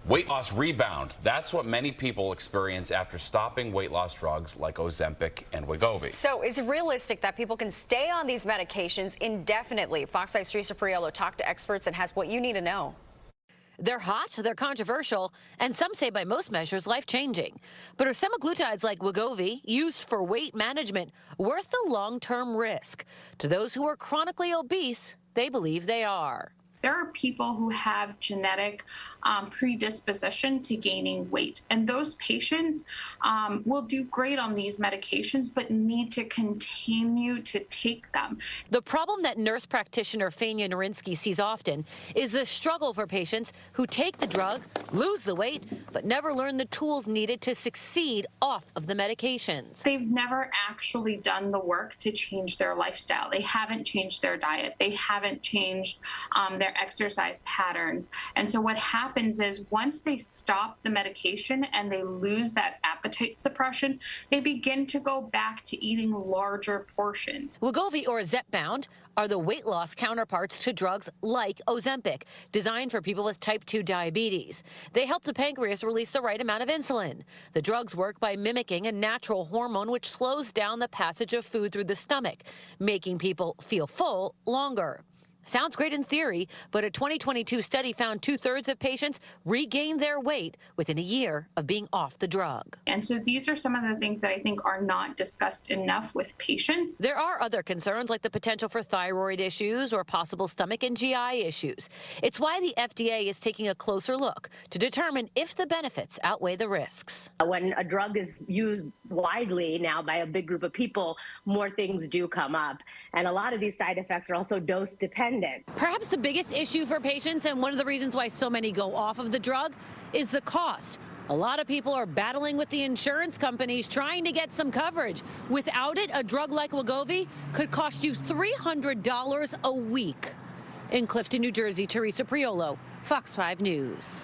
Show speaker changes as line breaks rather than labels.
Weight loss rebound. That's what many people experience after stopping weight loss drugs like Ozempic and WeGovy.
So is it realistic that people can stay on these medications indefinitely? Fox 5's Teresa Priolo talked to experts and has what you need to know.
They're hot, they're controversial, and some say by most measures life-changing. But are semaglutides like WeGovy, used for weight management, worth the long-term risk? To those who are chronically obese, they believe they are.
There are people who have genetic predisposition to gaining weight, and those patients will do great on these medications, but need to continue to take them.
The problem that nurse practitioner Fania Narinsky sees often is the struggle for patients who take the drug, lose the weight, but never learn the tools needed to succeed off of the medications.
They've never actually done the work to change their lifestyle. They haven't changed their diet. They haven't changed their exercise patterns. And so what happens is once they stop the medication and they lose that appetite suppression, they begin to go back to eating larger portions.
WeGovy or Zepbound are the weight loss counterparts to drugs like Ozempic, designed for people with type 2 diabetes. They help the pancreas release the right amount of insulin. The drugs work by mimicking a natural hormone which slows down the passage of food through the stomach, making people feel full longer. Sounds great in theory, but a 2022 study found 2/3 of patients regained their weight within a year of being off the drug.
And so these are some of the things that I think are not discussed enough with patients.
There are other concerns like the potential for thyroid issues or possible stomach and GI issues. It's why the FDA is taking a closer look to determine if the benefits outweigh the risks.
When a drug is used widely now by a big group of people, more things do come up. And a lot of these side effects are also dose dependent.
Perhaps the biggest issue for patients, and one of the reasons why so many go off of the drug, is the cost. A lot of people are battling with the insurance companies trying to get some coverage. Without it, a drug like WeGovy could cost you $300 a week. In Clifton, New Jersey, Teresa Priolo, Fox 5 News.